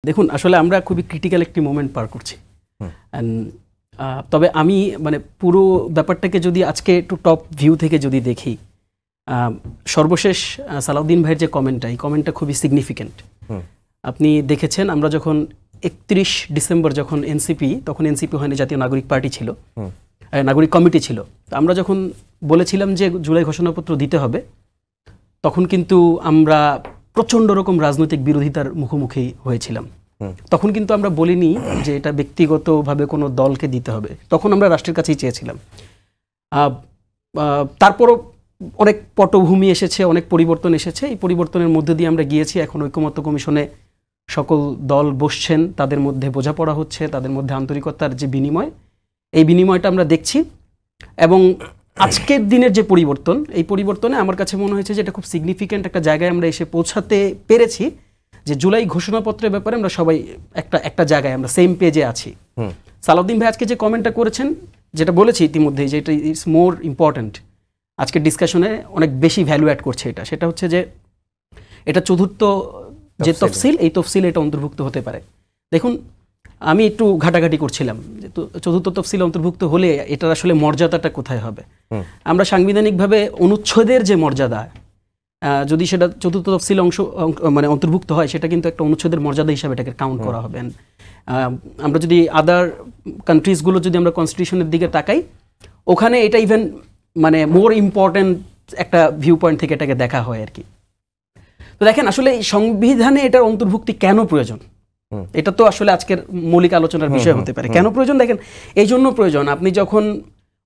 দেখুন আসলে আমরা খুবই ক্রিটিক্যাল একটি মোমেন্ট পার করছি। তবে আমি মানে পুরো ব্যাপারটাকে যদি আজকে একটু টপ ভিউ থেকে যদি দেখি, সর্বশেষ সালাউদ্দিন ভাইয়ের যে কমেন্টটা, এই কমেন্টটা খুবই সিগনিফিক্যান্ট। আপনি দেখেছেন আমরা যখন 31 ডিসেম্বর যখন এনসিপি, তখন এনসিপি হয়নি, জাতীয় নাগরিক পার্টি ছিল, নাগরিক কমিটি ছিল, আমরা যখন বলেছিলাম যে জুলাই ঘোষণাপত্র দিতে হবে, তখন কিন্তু আমরা প্রচণ্ড রকম রাজনৈতিক বিরোধিতার মুখোমুখি হয়েছিলাম। তখন কিন্তু আমরা বলিনি যে এটা ব্যক্তিগতভাবে কোনো দলকে দিতে হবে, তখন আমরা রাষ্ট্রের কাছেই চেয়েছিলাম। তারপরও অনেক পটভূমি এসেছে, অনেক পরিবর্তন এসেছে, এই পরিবর্তনের মধ্যে দিয়ে আমরা গিয়েছি। এখন ঐকমত্য কমিশনে সকল দল বসছেন, তাদের মধ্যে বোঝাপড়া হচ্ছে, তাদের মধ্যে আন্তরিকতার যে বিনিময়, এই বিনিময়টা আমরা দেখছি। এবং আজকের দিনের যে পরিবর্তন, এই পরিবর্তনে আমার কাছে মনে হয়েছে যে এটা খুব সিগনিফিক্যান্ট একটা জায়গায় আমরা এসে পৌঁছাতে পেরেছি, যে জুলাই ঘোষণাপত্রের ব্যাপারে আমরা সবাই একটা জায়গায় আমরা সেম পেজে আছি। সালাউদ্দিন ভাই আজকে যে কমেন্টটা করেছেন, যেটা বলেছি ইতিমধ্যে, যে এটা ইটস মোর ইম্পর্ট্যান্ট, আজকের ডিসকাশনে অনেক বেশি ভ্যালু অ্যাড করছে এটা, সেটা হচ্ছে যে এটা চতুর্থ যে তফসিল, এই তফসিল এটা অন্তর্ভুক্ত হতে পারে। দেখুন আমি একটু ঘাটাঘাটি করছিলাম যে চতুর্থ তফসিল অন্তর্ভুক্ত হলে এটার আসলে মর্যাদাটা কোথায় হবে। আমরা সাংবিধানিকভাবে অনুচ্ছেদের যে মর্যাদা, যদি সেটা চতুর্থ তফসিল মানে অন্তর্ভুক্ত হয়, সেটা কিন্তু একটা অনুচ্ছেদের মর্যাদা হিসাবে এটাকে কাউন্ট করা হবে। আমরা যদি আদার কান্ট্রিজগুলো যদি আমরা কনস্টিটিউশনের দিকে তাকাই, ওখানে এটা ইভেন মানে মোর ইম্পর্ট্যান্ট একটা ভিউ পয়েন্ট থেকে এটাকে দেখা হয় আর কি। তো দেখেন আসলে এই সংবিধানে এটার অন্তর্ভুক্তি কেন প্রয়োজন, এটা তো আসলে আজকের মৌলিক আলোচনার বিষয় হতে পারে। কেন প্রয়োজন? দেখেন এই জন্য প্রয়োজন, আপনি যখন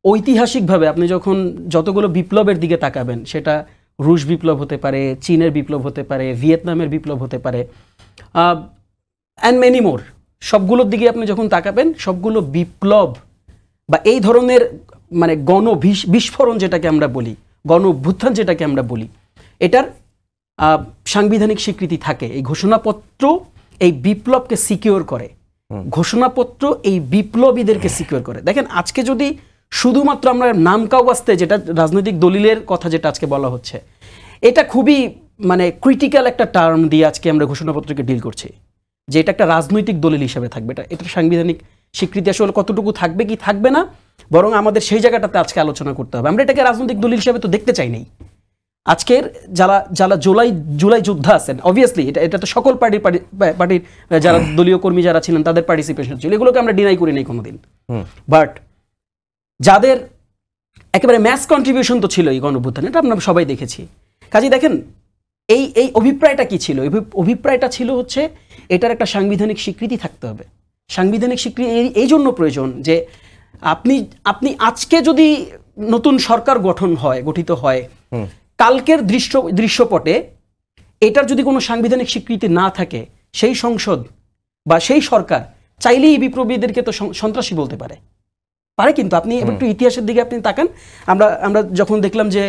ঐতিহাসিকভাবে আপনি যখন যতগুলো বিপ্লবের দিকে তাকাবেন, সেটা রুশ বিপ্লব হতে পারে, চীনের বিপ্লব হতে পারে, ভিয়েতনামের বিপ্লব হতে পারে, অ্যান্ড মেনি মোর, সবগুলোর দিকে আপনি যখন তাকাবেন, সবগুলো বিপ্লব বা এই ধরনের মানে বিস্ফোরণ যেটাকে আমরা বলি, গণ অভ্যুত্থান যেটাকে আমরা বলি, এটার সাংবিধানিক স্বীকৃতি থাকে। এই ঘোষণাপত্র এই বিপ্লবকে সিকিউর করে, ঘোষণাপত্র এই বিপ্লবীদেরকে সিকিউর করে। দেখেন আজকে যদি শুধুমাত্র আমরা নাম কাওয়াস্তে, যেটা রাজনৈতিক দলিলের কথা যেটা আজকে বলা হচ্ছে, এটা খুবই মানে ক্রিটিক্যাল একটা টার্ম দিয়ে আজকে আমরা ঘোষণাপত্রকে ডিল করছি, যে এটা একটা রাজনৈতিক দলিল হিসেবে থাকবে। এটা সাংবিধানিক স্বীকৃতি আসলে কতটুকু থাকবে কি থাকবে না, বরং আমাদের সেই জায়গাটাতে আজকে আলোচনা করতে হবে। আমরা এটাকে রাজনৈতিক দলিল হিসেবে তো দেখতে চাই নাই। আজকের যারা জুলাই যোদ্ধা আছেন, অবভিয়াসলি এটা তো সকল পার্টির যারা দলীয় কর্মী যারা ছিলেন তাদের পার্টিসিপেশন ছিল, এগুলোকে আমরা ডিনাই করি নাই কোনোদিন। বাট যাদের একেবারে ম্যাস কন্ট্রিবিউশন তো ছিল এই গণঅভ্যুত্থানে, এটা আমরা সবাই দেখেছি। কাজেই দেখেন এই অভিপ্রায়টা কি ছিল? অভিপ্রায়টা ছিল হচ্ছে এটার একটা সাংবিধানিক স্বীকৃতি থাকতে হবে। সাংবিধানিক স্বীকৃতি এই জন্য প্রয়োজন যে আপনি আজকে যদি নতুন সরকার গঠিত হয়, কালকের দৃশ্যপটে এটার যদি কোনো সাংবিধানিক স্বীকৃতি না থাকে, সেই সংসদ বা সেই সরকার চাইলেই বিপ্লবীদেরকে তো সন্ত্রাসী বলতে পারে। কিন্তু আপনি একটু ইতিহাসের দিকে আপনি তাকান। আমরা যখন দেখলাম যে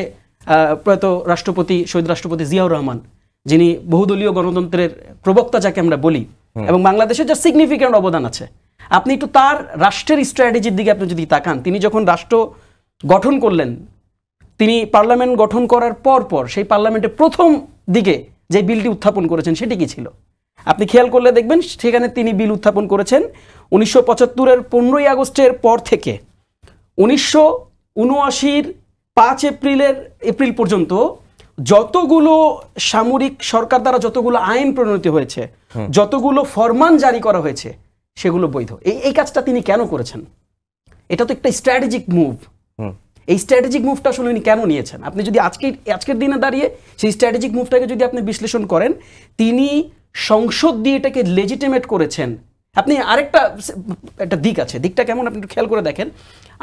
প্রয়াত রাষ্ট্রপতি, শহীদ রাষ্ট্রপতি জিয়াউর রহমান, যিনি বহুদলীয় গণতন্ত্রের প্রবক্তা যাকে আমরা বলি, এবং বাংলাদেশের যা সিগনিফিক্যান্ট অবদান আছে, আপনি একটু তার রাষ্ট্রের স্ট্র্যাটেজির দিকে আপনি যদি তাকান, তিনি যখন রাষ্ট্র গঠন করলেন, তিনি পার্লামেন্ট গঠন করার পর সেই পার্লামেন্টে প্রথম দিকে যে বিলটি উত্থাপন করেছেন সেটি কি ছিল? আপনি খেয়াল করলে দেখবেন সেখানে তিনি বিল উত্থাপন করেছেন 1975-এর 15ই আগস্টের পর থেকে 1979-র 5 এপ্রিল পর্যন্ত যতগুলো সামরিক সরকার দ্বারা যতগুলো আইন প্রণীত হয়েছে, যতগুলো ফরমান জারি করা হয়েছে, সেগুলো বৈধ। এই কাজটা তিনি কেন করেছেন? এটা তো একটা স্ট্র্যাটেজিক মুভ। এই স্ট্র্যাটেজিক মুভটা আসলে উনি কেন নিয়েছেন? আপনি যদি আজকের দিনে দাঁড়িয়ে সেই স্ট্র্যাটেজিক মুভটাকে যদি আপনি বিশ্লেষণ করেন, তিনি সংসদ দিয়ে এটাকে লেজিটিমেট করেছেন। আপনি আরেকটা দিক আছে, দিকটা কেমন আপনি একটু খেয়াল করে দেখেন।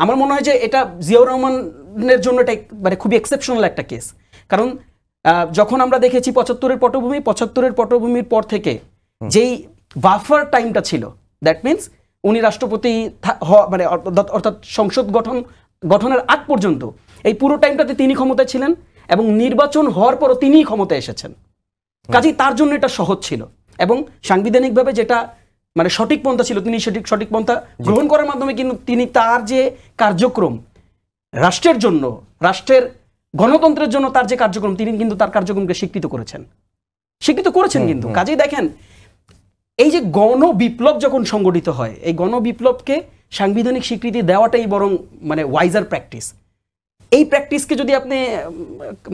আমার মনে হয় যে এটা জিয়াউর রহমানের জন্য এটা মানে খুবই এক্সেপশনাল একটা কেস। কারণ যখন আমরা দেখেছি 75-এর পটভূমির পর থেকে যেই বাফার টাইমটা ছিল, দ্যাট মিনস উনি রাষ্ট্রপতি মানে অর্থাৎ সংসদ গঠনের আগ পর্যন্ত এই পুরো টাইমটাতে তিনি ক্ষমতায় ছিলেন, এবং নির্বাচন হওয়ার পরও তিনিই ক্ষমতায় এসেছেন। কাজেই তার জন্য এটা সহজ ছিল, এবং সাংবিধানিকভাবে যেটা মানে সঠিক পন্থা ছিল, তিনি সঠিক পন্থা গ্রহণ করার মাধ্যমে কিন্তু তিনি তার যে কার্যক্রম রাষ্ট্রের জন্য, রাষ্ট্রের গণতন্ত্রের জন্য তার যে কার্যক্রম, তিনি কিন্তু তার কার্যক্রমকে স্বীকৃত করেছেন কিন্তু। কাজেই দেখেন এই যে গণ বিপ্লব যখন সংগঠিত হয়, এই গণ বিপ্লবকে সাংবিধানিক স্বীকৃতি দেওয়াটাই বরং মানে ওয়াইজার প্র্যাকটিস। এই প্র্যাকটিসকে যদি আপনি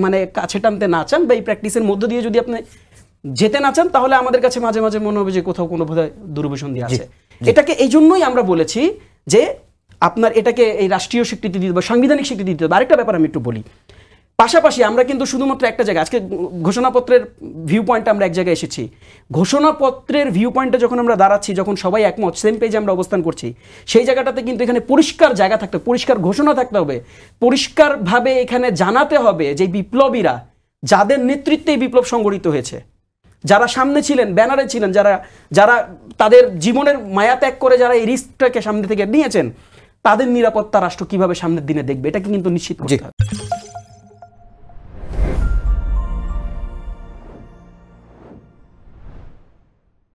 মানে কাছে টানতে না চান বা এই প্র্যাকটিসের মধ্য দিয়ে যদি আপনি যেতে না চান, তাহলে আমাদের কাছে মাঝে মাঝে মনে হবে যে কোথাও কোনো বোধহয় দুর্বিসন্ধি আছে। এটাকে এই জন্যই আমরা বলেছি যে আপনার এটাকে এই রাষ্ট্রীয় স্বীকৃতি দিতে বা সাংবিধানিক স্বীকৃতি দিতে হবে। আরেকটা ব্যাপার আমি একটু বলি, পাশাপাশি আমরা কিন্তু শুধুমাত্র একটা জায়গায় আজকে ঘোষণাপত্রের ভিউ পয়েন্টে আমরা এক জায়গায় এসেছি। ঘোষণাপত্রের ভিউ পয়েন্টে যখন আমরা দাঁড়াচ্ছি, যখন সবাই একমত, সেম পেজে আমরা অবস্থান করছি, সেই জায়গাটাতে কিন্তু এখানে পরিষ্কার জায়গা থাকতে, পরিষ্কার ঘোষণা থাকতে হবে, পরিষ্কারভাবে এখানে জানাতে হবে যে বিপ্লবীরা যাদের নেতৃত্বে এই বিপ্লব সংগঠিত হয়েছে, যারা সামনে ছিলেন, ব্যানারে ছিলেন, যারা তাদের জীবনের মায়া ত্যাগ করে যারা এই রিস্কটাকে সামনে থেকে নিয়েছেন, তাদের নিরাপত্তা রাষ্ট্র কিভাবে সামনের দিনে দেখবে, এটাকে কিন্তু নিশ্চিত করতে হবে।